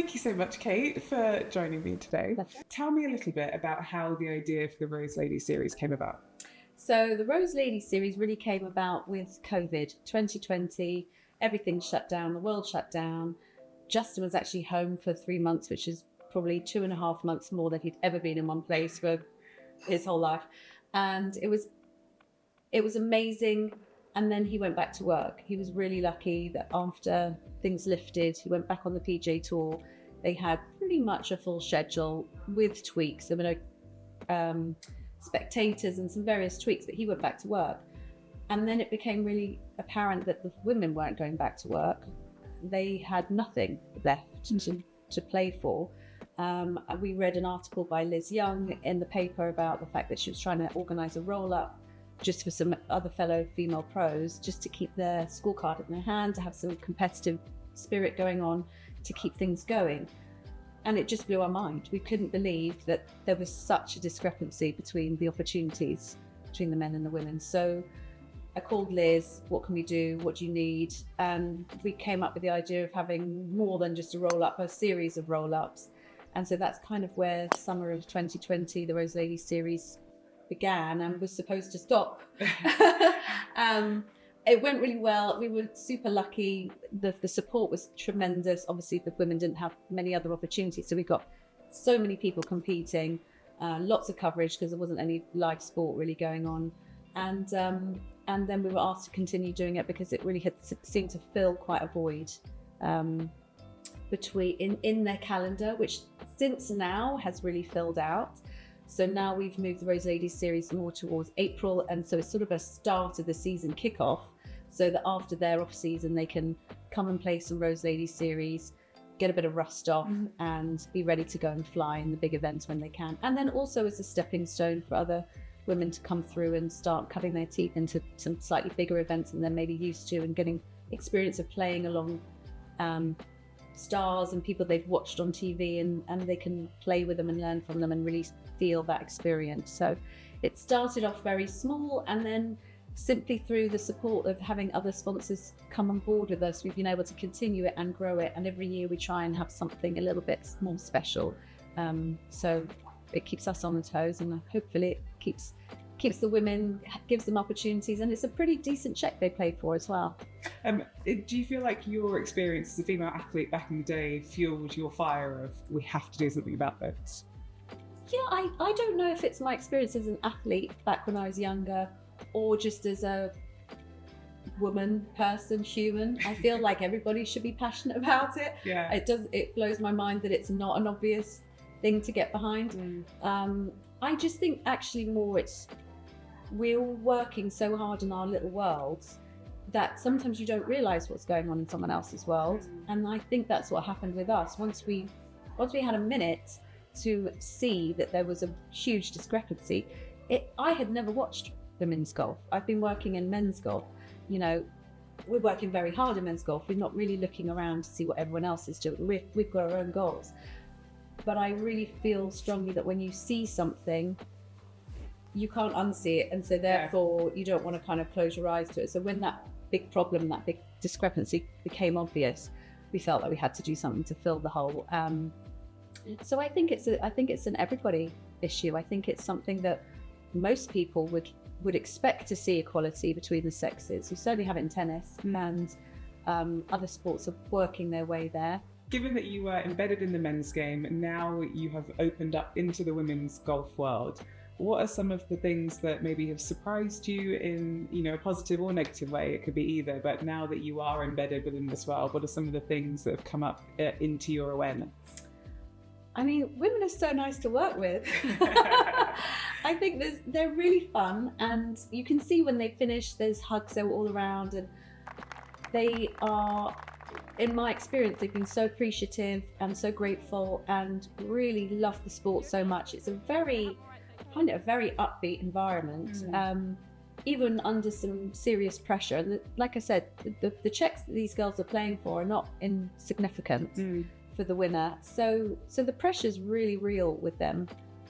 Thank you so much, Kate, for joining me today. Pleasure. Tell me a little bit about how the idea for the Rose Lady series came about. So the Rose Lady series really came about with COVID 2020. Everything shut down, the world shut down. Justin was actually home for 3 months, which is probably 2.5 months more than he'd ever been in one place for his whole life. And it was amazing. And then he went back to work. He was really lucky that after things lifted, he went back on the PJ Tour. They had pretty much a full schedule with tweaks. There were no spectators and some various tweaks, but he went back to work. And then it became really apparent that the women weren't going back to work. They had nothing left to play for. We read an article by Liz Young in the paper about the fact that she was trying to organise a roll-up just for some other fellow female pros, just to keep their scorecard in their hand, to have some competitive spirit going on, to keep things going. And it just blew our mind. We couldn't believe that there was such a discrepancy between the opportunities between the men and the women. So I called Liz, what can we do? What do you need? And we came up with the idea of having more than just a roll-up, a series of roll-ups. And so that's kind of where summer of 2020, the Rose Lady series began and was supposed to stop. It went really well. We were super lucky. The support was tremendous. Obviously, the women didn't have many other opportunities. So we got so many people competing, lots of coverage because there wasn't any live sport really going on. And then we were asked to continue doing it because it really had seemed to fill quite a void in their calendar, which since now has really filled out. So now we've moved the Rose Ladies series more towards April, and so it's sort of a start of the season kickoff, so that after their off season they can come and play some Rose Ladies series, get a bit of rust off, and be ready to go and fly in the big events when they can. And then also as a stepping stone for other women to come through and start cutting their teeth into some slightly bigger events than they're maybe used to, and getting experience of playing along stars and people they've watched on TV, and they can play with them and learn from them and really feel that experience. So it started off very small, and then simply through the support of having other sponsors come on board with us, we've been able to continue it and grow it. And every year we try and have something a little bit more special. So it keeps us on the toes, and hopefully it keeps the women, gives them opportunities, and it's a pretty decent check they play for as well. Do you feel like your experience as a female athlete back in the day fueled your fire of, we have to do something about this? Yeah, I don't know if it's my experience as an athlete back when I was younger, or just as a woman, person, human. I feel like everybody should be passionate about it. Yeah. It blows my mind that it's not an obvious thing to get behind. I just think actually more we're all working so hard in our little worlds that sometimes you don't realise what's going on in someone else's world. And I think that's what happened with us. Once we had a minute to see that there was a huge discrepancy, I had never watched women's golf. I've been working in men's golf. You know, we're working very hard in men's golf. We're not really looking around to see what everyone else is doing. We've got our own goals. But I really feel strongly that when you see something, you can't unsee it, and so therefore you don't want to kind of close your eyes to it. So when that big problem, that big discrepancy became obvious, we felt like we had to do something to fill the hole. So I think it's an everybody issue. I think it's something that most people would expect to see equality between the sexes. You certainly have it in tennis, and other sports are working their way there. Given that you were embedded in the men's game, and now you have opened up into the women's golf world, what are some of the things that maybe have surprised you in, a positive or negative way? It could be either, but now that you are embedded within this world, what are some of the things that have come up into your awareness? I mean, women are so nice to work with. I think they're really fun, and you can see when they finish, there's hugs all around, and they are, in my experience, they've been so appreciative and so grateful and really love the sport so much. I find it a very upbeat environment, even under some serious pressure. And like I said, the checks that these girls are playing for are not insignificant for the winner. So the pressure's really real with them.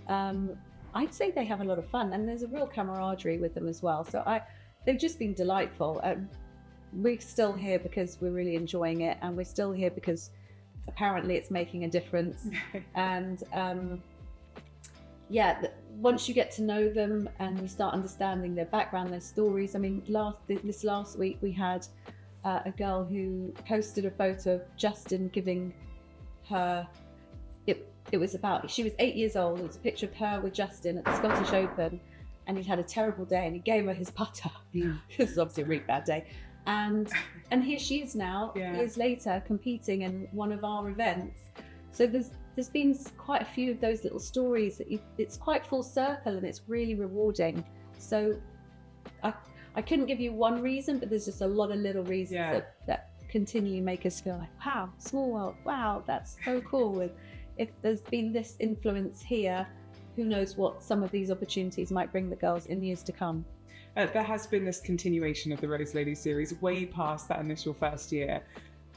I'd say they have a lot of fun, and there's a real camaraderie with them as well. So they've just been delightful. We're still here because we're really enjoying it, and we're still here because apparently it's making a difference. And once you get to know them and you start understanding their background, their stories. I mean, this last week we had a girl who posted a photo of Justin giving her, it was about, she was 8 years old. It was a picture of her with Justin at the Scottish Open, and he'd had a terrible day and he gave her his putter. This is obviously a really bad day. And here she is now, years later, competing in one of our events. So there's been quite a few of those little stories that it's quite full circle, and it's really rewarding. So I couldn't give you one reason, but there's just a lot of little reasons that continually make us feel like, wow, small world, wow, that's so cool. If there's been this influence here, who knows what some of these opportunities might bring the girls in years to come. There has been this continuation of the Rose Lady series way past that initial first year.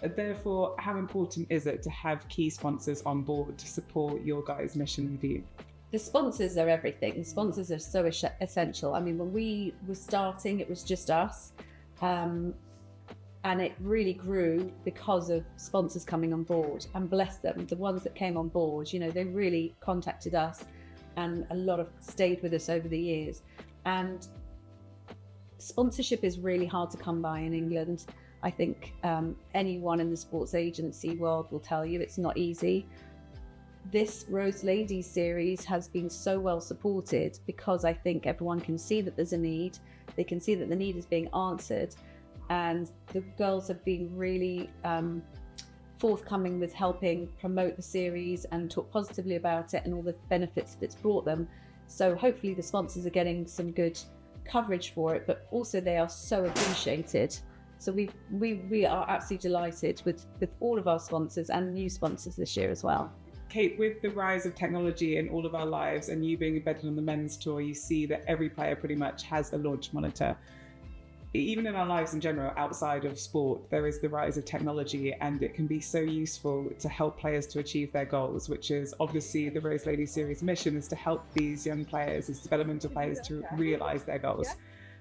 Therefore, how important is it to have key sponsors on board to support your guys' mission and view? The sponsors are everything. The sponsors are so essential. I mean, when we were starting, it was just us. And it really grew because of sponsors coming on board, and bless them, the ones that came on board, you know, they really contacted us, and a lot of stayed with us over the years. And sponsorship is really hard to come by in England. I think anyone in the sports agency world will tell you it's not easy. This Rose Ladies series has been so well supported because I think everyone can see that there's a need. They can see that the need is being answered. And the girls have been really forthcoming with helping promote the series and talk positively about it and all the benefits that it's brought them. So hopefully the sponsors are getting some good coverage for it, but also they are so appreciated. So we are absolutely delighted with all of our sponsors and new sponsors this year as well. Kate, with the rise of technology in all of our lives and you being embedded on the men's tour, you see that every player pretty much has a launch monitor. Even in our lives in general, outside of sport, there is the rise of technology, and it can be so useful to help players to achieve their goals, which is obviously the Rose Lady Series mission, is to help these young players, these developmental players, to realise their goals.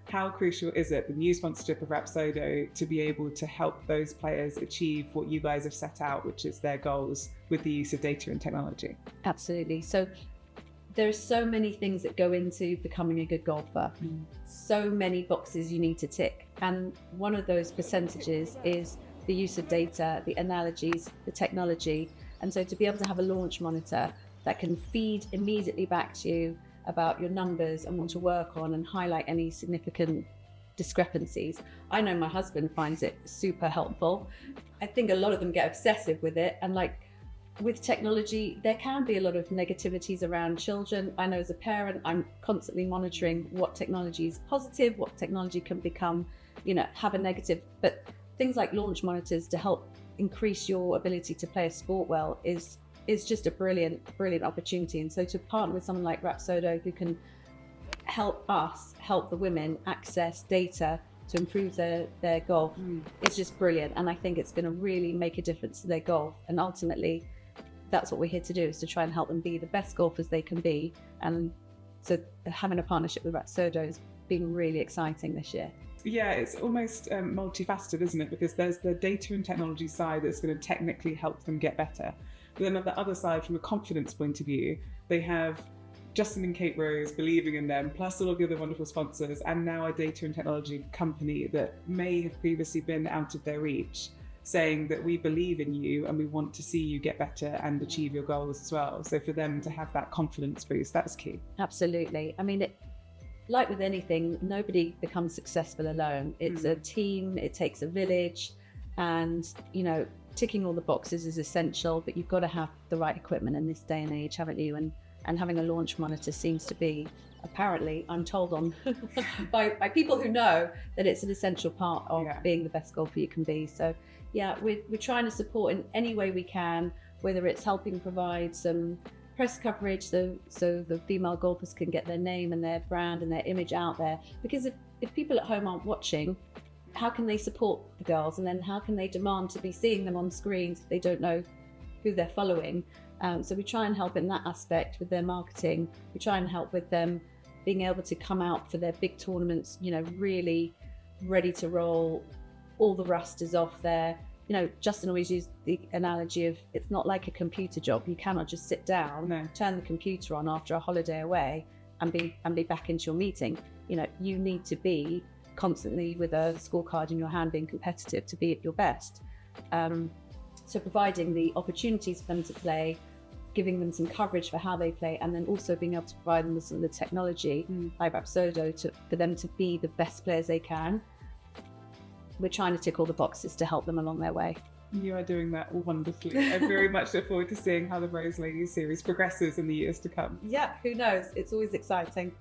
How crucial is it, the new sponsorship of Rapsodo, to be able to help those players achieve what you guys have set out, which is their goals, with the use of data and technology? Absolutely. So there are so many things that go into becoming a good golfer. So many boxes you need to tick. And one of those percentages is the use of data, the analogies, the technology. And so to be able to have a launch monitor that can feed immediately back to you about your numbers and what to work on and highlight any significant discrepancies. I know my husband finds it super helpful. I think a lot of them get obsessive with it, and like with technology, there can be a lot of negativities around children. I know as a parent, I'm constantly monitoring what technology is positive, what technology can become, have a negative. But things like launch monitors to help increase your ability to play a sport well is just a brilliant opportunity. And so to partner with someone like Rapsodo, who can help the women access data to improve their golf, it's just brilliant. And I think it's going to really make a difference to their golf. And ultimately, that's what we're here to do, is to try and help them be the best golfers they can be. And so having a partnership with Rapsodo has been really exciting this year. Yeah, it's almost multifaceted, isn't it? Because there's the data and technology side that's going to technically help them get better. But then on the other side, from a confidence point of view, they have Justin and Kate Rose believing in them, plus all of the other wonderful sponsors, and now a data and technology company that may have previously been out of their reach, saying that we believe in you and we want to see you get better and achieve your goals as well. So for them to have that confidence boost, that's key. Absolutely. I mean, like with anything, nobody becomes successful alone. It's a team, it takes a village, and ticking all the boxes is essential, but you've got to have the right equipment in this day and age, haven't you? And having a launch monitor seems to be, apparently, I'm told by people who know, that it's an essential part of being the best golfer you can be. So yeah, we're trying to support in any way we can, whether it's helping provide some press coverage so the female golfers can get their name and their brand and their image out there. Because if people at home aren't watching, how can they support the girls? And then how can they demand to be seeing them on screens if they don't know who they're following? So we try and help in that aspect with their marketing. We try and help with them being able to come out for their big tournaments, really ready to roll. All the rust is off there. Justin always used the analogy of it's not like a computer job. You cannot just sit down, No. turn the computer on after a holiday away and be back into your meeting. You need to be constantly with a scorecard in your hand, being competitive to be at your best. So providing the opportunities for them to play, giving them some coverage for how they play, and then also being able to provide them with some of the technology like Rapsodo for them to be the best players they can. We're trying to tick all the boxes to help them along their way. You are doing that wonderfully. I very much look forward to seeing how the Rose Ladies series progresses in the years to come. Yeah, who knows? It's always exciting.